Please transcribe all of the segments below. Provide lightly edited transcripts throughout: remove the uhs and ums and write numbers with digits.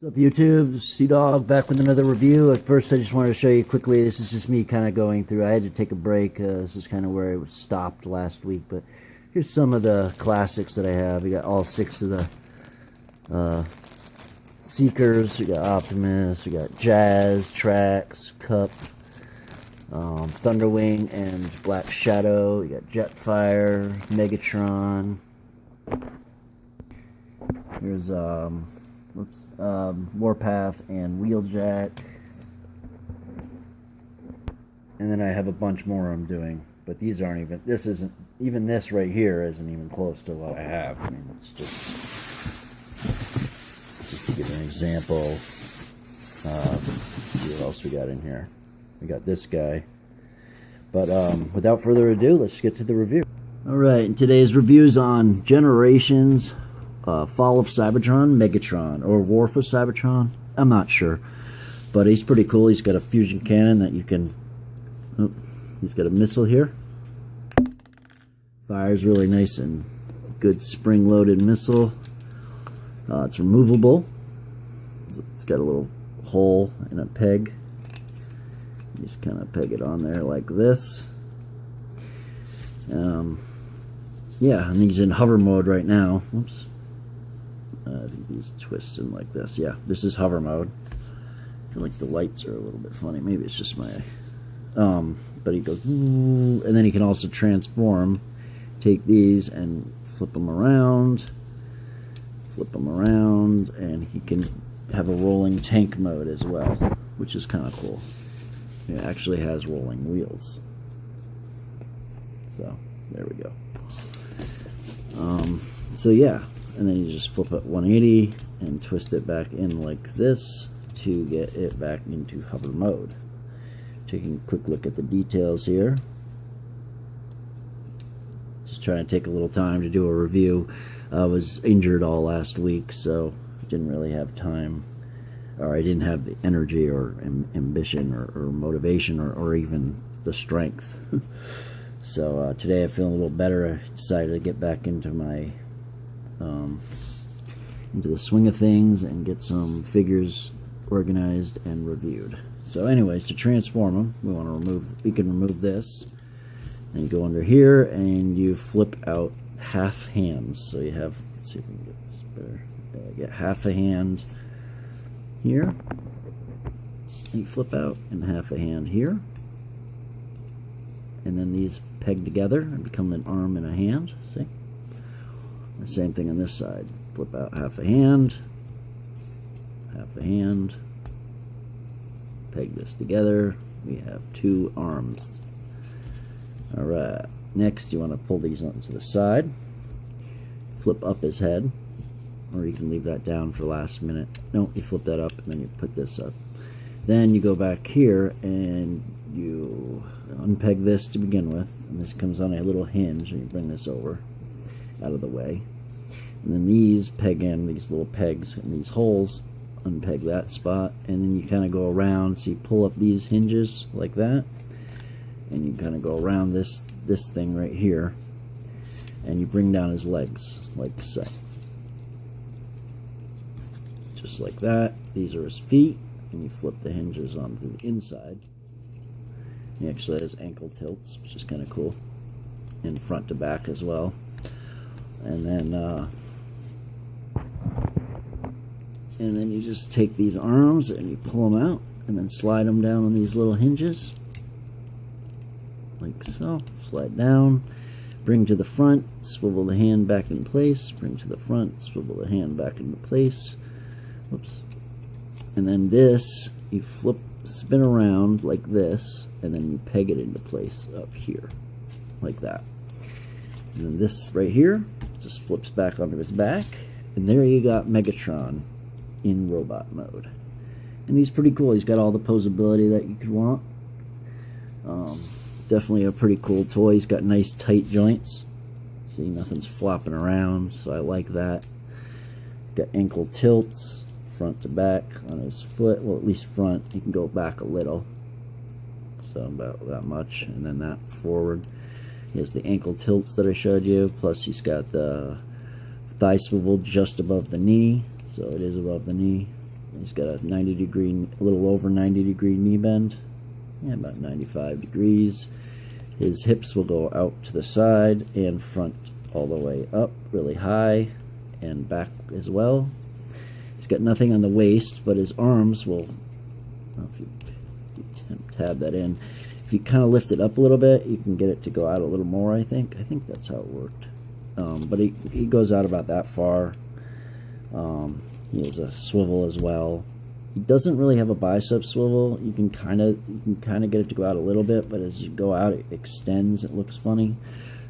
What's up, YouTube? Sea-Dog back with another review. At first, I just wanted to show you quickly. This is just me kind of going through. I had to take a break. This is kind of where it stopped last week. But here's some of the classics that I have. We got all 6 of the Seekers. We got Optimus. We got Jazz, Trax, Cup, Thunderwing, and Black Shadow. We got Jetfire, Megatron. Here's Warpath and Wheeljack, and then I have a bunch more I'm doing, but these aren't even, this right here isn't even close to what I have. I mean, it's just to give an example. See what else we got in here. We got this guy, but without further ado, let's get to the review. Alright, and today's review is on Generations, Fall of Cybertron, Megatron, or War for Cybertron. I'm not sure, but he's pretty cool. He's got a fusion cannon that you can, he's got a missile here. Fires really nice and good spring-loaded missile. It's removable. It's got a little hole and a peg. You just kind of peg it on there like this. Yeah, and he's in hover mode right now. Whoops. I think these twist in like this. Yeah, this is hover mode. I feel like the lights are a little bit funny. Maybe it's just my... but he goes... and then he can also transform. Take these and flip them around. Flip them around. And he can have a rolling tank mode as well, which is kind of cool. It actually has rolling wheels. So, there we go. So yeah, and then you just flip it 180 and twist it back in like this to get it back into hover mode. Taking a quick look at the details here. Just trying to take a little time to do a review. I was injured all last week, so didn't really have time, or I didn't have the energy or ambition or motivation or even the strength. So today I feel a little better. I decided to get back into my into the swing of things and get some figures organized and reviewed. So anyways, to transform them, we can remove this, and you go under here and you flip out half hands. So you have, let's see if we can get this better. Get half a hand here, and you flip out, and half a hand here, and then these peg together and become an arm and a hand. See? The same thing on this side. Flip out half a hand, peg this together. We have 2 arms. Alright, next you want to pull these onto the side, flip up his head, or you can leave that down for last minute. No, you flip that up and then you put this up. Then you go back here and you unpeg this to begin with, and this comes on a little hinge, and you bring this over out of the way, and then these peg in, these little pegs and these holes, unpeg that spot, and then you kind of go around. So you pull up these hinges like that, and you kind of go around this thing right here, and you bring down his legs like so, just like that. These are his feet, and you flip the hinges onto the inside. He actually has ankle tilts, which is kind of cool, and front to back as well. And then you just take these arms and you pull them out, and then slide them down on these little hinges, like so. Slide down, bring to the front, swivel the hand back in place, bring to the front, swivel the hand back into place. Whoops. And then this, you spin around like this, and then you peg it into place up here, like that. And then this right here just flips back onto his back, and there you got Megatron in robot mode. And he's pretty cool. He's got all the posability that you could want. Definitely a pretty cool toy. He's got nice tight joints. See, nothing's flopping around, so I like that. Got ankle tilts, front to back on his foot. Well, at least front. He can go back a little, so about that much, and then that forward. He has the ankle tilts that I showed you, plus he's got the thigh swivel just above the knee, so it is above the knee. He's got a 90 degree, a little over 90 degree knee bend. Yeah, about 95 degrees. His hips will go out to the side and front all the way up really high and back as well. He's got nothing on the waist, but his arms will, if you tab that in, if you kind of lift it up a little bit, you can get it to go out a little more, I think that's how it worked. But he goes out about that far. He has a swivel as well. He doesn't really have a bicep swivel. You can kind of get it to go out a little bit, but as you go out, it extends. It looks funny.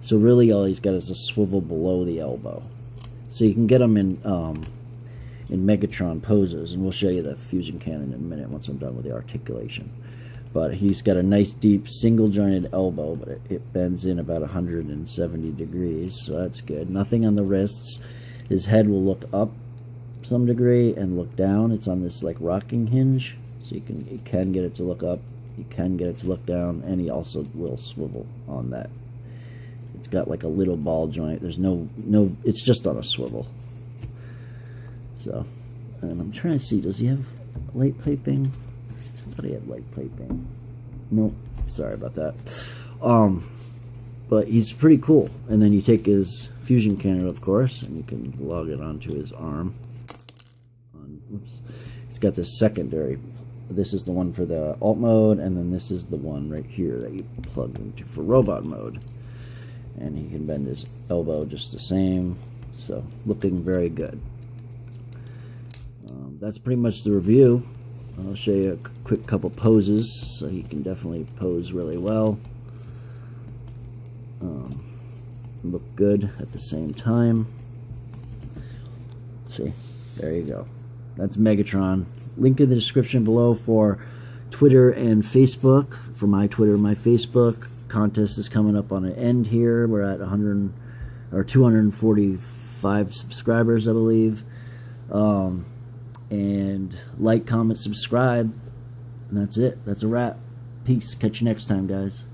So really, all he's got is a swivel below the elbow. So you can get him in Megatron poses, and we'll show you the fusion cannon in a minute once I'm done with the articulation. But he's got a nice deep single jointed elbow, but it bends in about 170 degrees, so that's good. Nothing on the wrists. His head will look up some degree and look down. It's on this like rocking hinge, so you can get it to look up, you can get it to look down, and he also will swivel on that. It's got like a little ball joint. There's no it's just on a swivel. So, and I'm trying to see, does he have light piping? I thought he had light piping. Nope, sorry about that. But he's pretty cool. And then you take his fusion cannon, of course, and you can log it onto his arm. Oops. He's got this secondary. This is the one for the alt mode, and then this is the one right here that you plug into for robot mode. And he can bend his elbow just the same. So, looking very good. That's pretty much the review. I'll show you a quick couple poses, so he can definitely pose really well. Look good at the same time. See, there you go. That's Megatron. Link in the description below for Twitter and Facebook. For my Twitter and my Facebook. Contest is coming up on an end here. We're at 245 subscribers, I believe. And like, comment, subscribe. And that's it. That's a wrap. Peace. Catch you next time, guys.